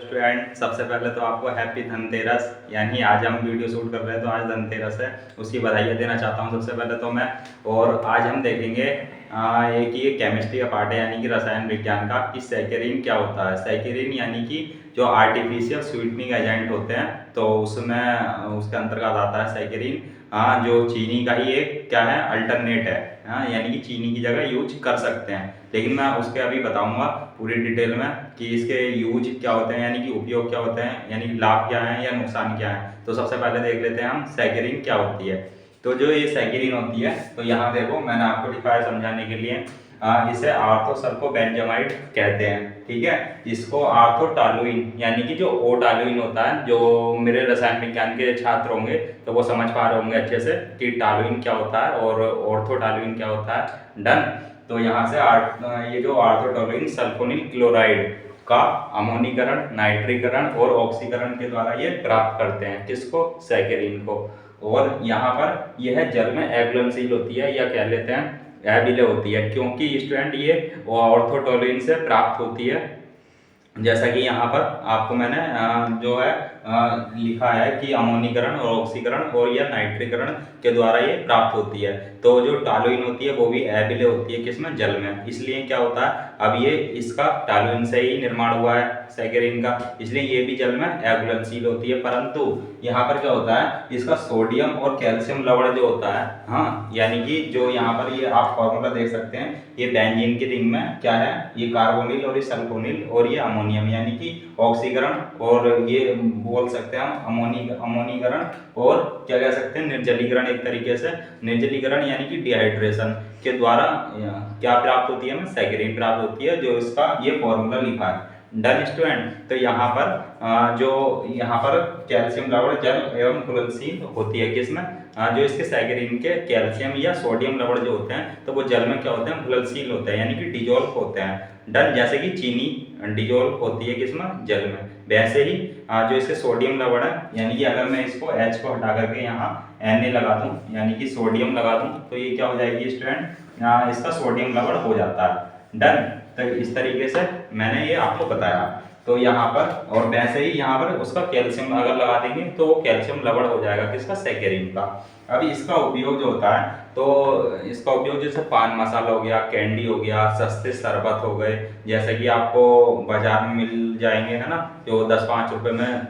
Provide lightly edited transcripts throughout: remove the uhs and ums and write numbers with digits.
Student, सबसे पहले तो आपको हैप्पी धनतेरस। यानी आज हम वीडियो शूट कर रहे हैं तो आज धनतेरस है, उसकी बधाइयाँ देना चाहता हूँ सबसे पहले तो मैं। और आज हम देखेंगे एक ये केमिस्ट्री का पार्ट है यानी कि रसायन विज्ञान का, कि सैकरीन क्या होता है। सैकरीन यानी कि जो आर्टिफिशियल स्वीटनिंग एजेंट होते हैं तो उसमें उसके अंतर्गत आता है सैकरीन। जो चीनी का ही एक क्या है अल्टरनेट है। यानी कि चीनी की जगह यूज कर सकते हैं, लेकिन मैं उसके अभी बताऊंगा पूरी डिटेल में कि इसके यूज क्या होते हैं, यानी कि उपयोग क्या होते हैं, यानी कि लाभ क्या है या नुकसान क्या है। तो सबसे पहले देख लेते हैं हम सैकरीन क्या होती है। तो जो ये सैकरीन होती है तो यहाँ देखो मैंने आपको दिखाया समझाने के लिए। इसे आर्थोसल्फोबेंजामाइड कहते हैं, ठीक है। इसको आर्थोटालुइन यानी कि जो ओटालुइन होता है, जो मेरे रसायन विज्ञान के छात्र होंगे तो वो समझ पा रहे होंगे अच्छे से कि टालुइन क्या होता है और ऑर्थोटालुइन क्या होता है। डन। तो यहाँ से ये जो आर्थोटालुइन सल्फोनिल क्लोराइड का अमोनीकरण, नाइट्रीकरण और ऑक्सीकरण के द्वारा ये प्राप्त करते हैं, किसको, सैकरीन को। और यहाँ पर यह जल में एब्लेंसील होती है या कह लेते हैं एबिले होती है, क्योंकि स्टूडेंट ये ऑर्थोटोलिन से प्राप्त होती है। जैसा कि यहाँ पर आपको मैंने जो है लिखा है कि अमोनीकरण और ऑक्सीकरण और या नाइट्रीकरण के द्वारा ये प्राप्त होती है। तो जो टालुइन होती है वो भी एबिले होती है, किसमें, जल में। इसलिए क्या होता है, अब ये इसका टालुइन से ही निर्माण हुआ है सैकरीन का, इसलिए ये भी जल में एब्लेंसील होती है। परंतु यहाँ पर क्या होता है, इसका सोडियम और कैल्शियम लवण जो होता है, हाँ, यानी कि जो यहाँ पर ये आप फॉर्मूला देख सकते हैं, ये बेंजीन की रिंग में क्या है, ये कार्बोनिल और ये सल्फोनिल और ये अमोनियम यानी कि ऑक्सीकरण, और ये बोल सकते हैं हम अमोनीकरण, और क्या कह सकते हैं, निर्जलीकरण। एक तरीके से निर्जलीकरण यानी कि डिहाइड्रेशन के द्वारा क्या प्राप्त होती है, हमें सैकरीन प्राप्त होती है, जो इसका ये फॉर्मूला लिखा है। Done student. तो यहाँ पर जो यहाँ पर कैल्शियम लवण जल एवं घुलनशील होती है, किसमें, जो इसके सैकरीन के कैल्शियम या सोडियम लवण जो होते हैं तो वो जल में क्या होते हैं, घुलनशील होते हैं, यानी कि डिजोल्व होते हैं। डन। जैसे कि चीनी डिजोल्व होती है किसमें, जल में, वैसे ही जो इसके सोडियम लवण है, यानी कि अगर मैं इसको H को हटा करके यहाँ Na लगा दूं यानी कि सोडियम लगा दूं तो ये क्या हो जाएगी स्टूडेंट, इसका सोडियम लवण हो जाता है। डन। तो इस तरीके से मैंने ये आपको बताया। तो यहाँ पर और वैसे ही यहाँ पर उसका कैल्शियम अगर लगा देंगे तो कैल्शियम लवण हो जाएगा, किसका, सैकरीन का। अभी इसका उपयोग जो होता है तो इसका उपयोग जैसे पान मसाला हो गया, कैंडी हो गया, सस्ते शरबत हो गए, जैसे कि आपको बाजार में मिल जाएंगे, है ना, जो 10-5 रुपए में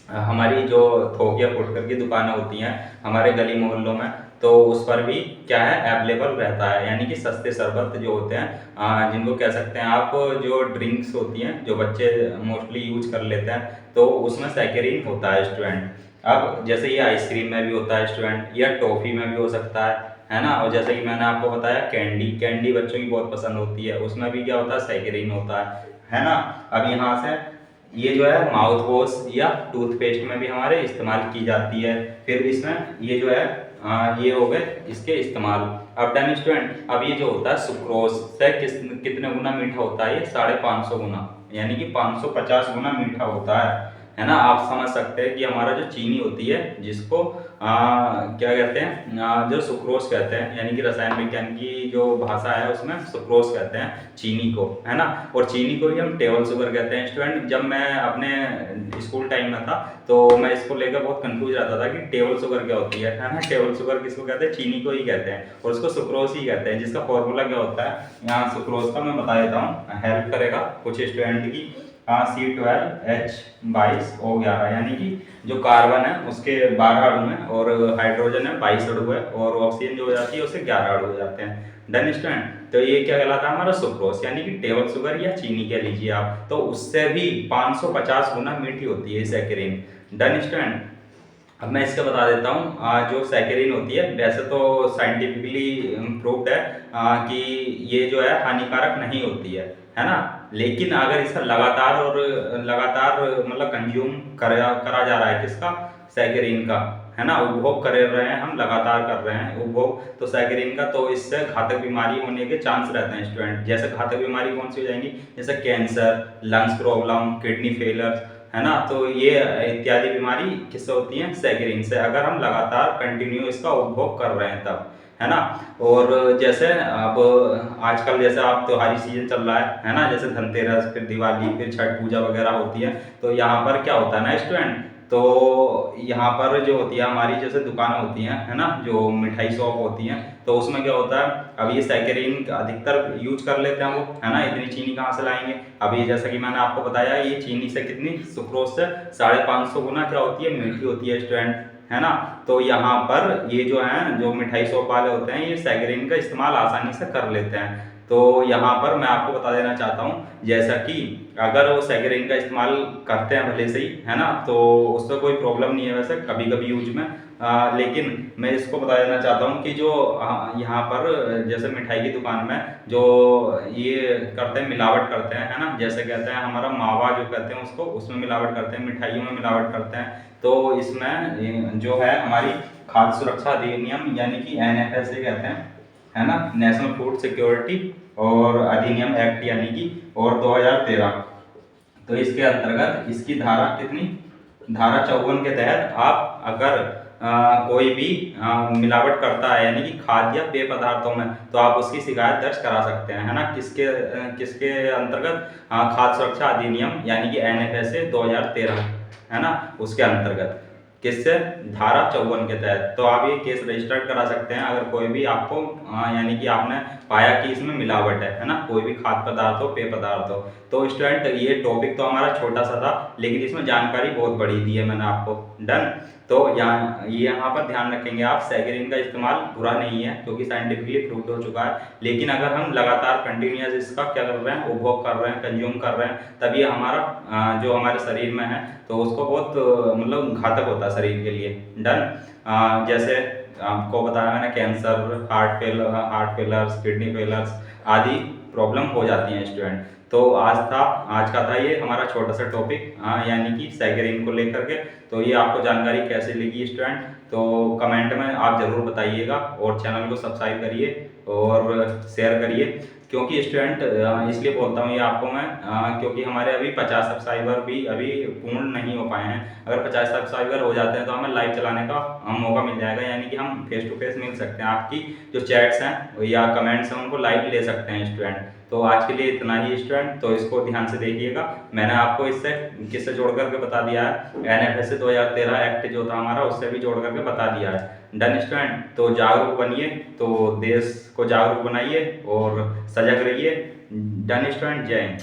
हमारी जो थोक या फुटकर की दुकानें होती हैं हमारे गली मोहल्लों में, तो उस पर भी क्या है, अवेलेबल रहता है। यानी कि सस्ते शरबत जो होते हैं, जिनको कह सकते हैं आप, जो ड्रिंक्स होती हैं जो बच्चे मोस्टली यूज कर लेते हैं, तो उसमें सैकरीन होता है स्टूडेंट। अब जैसे ये आइसक्रीम में भी होता है स्टूडेंट, या टॉफ़ी में भी हो सकता है ना। और जैसे कि मैंने आपको बताया कैंडी बच्चों की बहुत पसंद होती है, उसमें भी क्या होता है, सैकरीन होता है ना। अब यहाँ से ये जो है माउथ वॉश या टूथपेस्ट में भी हमारे इस्तेमाल की जाती है। फिर इसमें ये जो है ये हो गए इसके इस्तेमाल। अब डन स्टूडेंट। अब ये जो होता है सुक्रोज से कितने गुना मीठा होता है, ये 550 गुना, यानी कि 550 गुना मीठा होता है ना। आप समझ सकते हैं कि हमारा जो चीनी होती है, जिसको क्या कहते हैं, जो सुक्रोज कहते हैं, यानी कि रसायन विज्ञान की जो भाषा है उसमें सुक्रोज कहते हैं चीनी को, है ना। और चीनी को ही हम टेबल शुगर कहते हैं स्टूडेंट। जब मैं अपने स्कूल टाइम में था तो मैं इसको लेकर बहुत कंफ्यूज रहता था कि टेबल शुगर क्या होती है ना। टेबल शुगर किसको कहते हैं, चीनी को ही कहते हैं, और उसको सुक्रोज ही कहते हैं, जिसका फॉर्मूला क्या होता है, यहाँ सुक्रोज का मैं बता देता हूँ, हेल्प करेगा कुछ स्टूडेंट की। C12H22O11, यानी कि जो कार्बन है उसके 12 अणु हैं और हाइड्रोजन है 22 अणु है, और ऑक्सीजन जो हो जाती है उससे 11 अणु हो जाते हैं। Done student. तो ये क्या कहलाता है, हमारा सुक्रोज, यानी कि टेबल शुगर या चीनी कह लीजिए आप, तो उससे भी 550 गुना मीठी होती है सैकरीन। Done student. अब मैं इसका बता देता हूँ, जो सैकरीन होती है वैसे तो साइंटिफिकली प्रूव्ड है कि ये जो है हानिकारक नहीं होती है ना। लेकिन अगर इसका लगातार मतलब कंज्यूम करा जा रहा है, किसका, सैकरीन का, है ना, उपभोग कर रहे हैं हम, लगातार कर रहे हैं उपभोग तो सैकरीन का, तो इससे घातक बीमारी होने के चांस रहते हैं स्टूडेंट। जैसे घातक बीमारी कौन सी हो जाएंगी, जैसे cancer, lungs problem, kidney failure, है ना। तो ये इत्यादि बीमारी किससे होती है, सैकरीन से, अगर हम लगातार कंटिन्यू इसका उपभोग कर रहे हैं तब, है ना। और जैसे अब आजकल जैसे आप त्योहारी सीजन चल रहा है ना, जैसे धनतेरस, फिर दिवाली, फिर छठ पूजा वगैरह होती है। तो यहाँ पर क्या होता है ना स्टूडेंट, तो यहाँ पर जो होती है हमारी जैसे दुकानें होती हैं, है ना, जो मिठाई शॉप होती हैं, तो उसमें क्या होता है, अब ये सैकरीन अधिकतर यूज कर लेते हैं वो, है ना। इतनी चीनी कहाँ से लाएंगे। अभी जैसा कि मैंने आपको बताया, ये चीनी से कितनी, सुक्रोज से 550 गुना क्या होती है, मीठी होती है स्टूडेंट, है ना। तो यहाँ पर ये जो है, जो मिठाई शॉप वाले होते हैं, ये सैकरीन का इस्तेमाल आसानी से कर लेते हैं। तो यहाँ पर मैं आपको बता देना चाहता हूँ, जैसा कि अगर वो सैकरीन का इस्तेमाल करते हैं भले से ही, है ना, तो उससे कोई प्रॉब्लम नहीं है वैसे कभी कभी यूज में। लेकिन मैं इसको बता देना चाहता हूँ कि जो यहाँ पर जैसे मिठाई की दुकान में जो ये करते हैं, मिलावट करते हैं, है ना, जैसे कहते हैं हमारा मावा जो कहते हैं उसको, उसमें मिलावट करते हैं, मिठाइयों में मिलावट करते हैं। तो इसमें जो है हमारी खाद्य सुरक्षा अधिनियम यानी कि NFSA कहते हैं, है ना, नेशनल फूड सिक्योरिटी और अधिनियम एक्ट यानी कि और 2013। तो इसके अंतर्गत इसकी धारा कितनी, धारा 54 के तहत आप अगर कोई भी मिलावट करता है यानी कि खाद्य या पेय पदार्थों में, तो आप उसकी शिकायत दर्ज करा सकते हैं, है ना। किसके अंतर्गत, खाद्य सुरक्षा अधिनियम यानी कि NFSA 2013, है ना, उसके अंतर्गत। किससे, धारा 54 के तहत। तो आप ये केस रजिस्टर्ड करा सकते हैं अगर कोई भी आपको यानी कि आपने पाया कि इसमें मिलावट है ना, कोई भी खाद्य पदार्थ हो, पेय पदार्थ हो। तो स्टूडेंट ये टॉपिक तो हमारा छोटा सा था, लेकिन इसमें जानकारी बहुत बड़ी दी है मैंने आपको। डन। तो यहाँ पर ध्यान रखेंगे आप, सैकरीन का इस्तेमाल बुरा नहीं है क्योंकि साइंटिफिकली प्रूव्ड हो चुका है। लेकिन अगर हम लगातार कंटिन्यूस इसका क्या कर रहे हैं, उपभोग कर रहे हैं, कंज्यूम कर रहे हैं, तभी हमारा जो हमारे शरीर में है तो उसको बहुत मतलब घातक होता है शरीर के लिए। डन। जैसे आपको बताया मैंने, cancer, heart failures, kidney failures आदि प्रॉब्लम हो जाती हैं स्टूडेंट। तो आज का था ये हमारा छोटा सा टॉपिक, यानी कि सैकरीन को लेकर के। तो ये आपको जानकारी कैसे लगी स्टूडेंट, तो कमेंट में आप ज़रूर बताइएगा, और चैनल को सब्सक्राइब करिए और शेयर करिए। क्योंकि स्टूडेंट इसलिए बोलता हूँ ये आपको मैं, क्योंकि हमारे अभी 50 सब्सक्राइबर भी अभी पूर्ण नहीं हो पाए हैं। अगर 50 सब्सक्राइबर हो जाते हैं तो हमें लाइव चलाने का मौका मिल जाएगा, यानी कि हम फेस टू फेस मिल सकते हैं, आपकी जो चैट्स हैं या कमेंट्स हैं उनको लाइव ले सकते हैं स्टूडेंट। तो आज के लिए इतना ही स्टूडेंट, तो इसको ध्यान से देखिएगा। मैंने आपको इससे किससे जोड़ करके बता दिया है, NFSA 2013 एक्ट जो था हमारा, उससे भी जोड़ करके बता दिया है। Done student. तो जागरूक बनिए, तो देश को जागरूक बनाइए और सजग रहिए। डन स्टूडेंट, जय हिंद।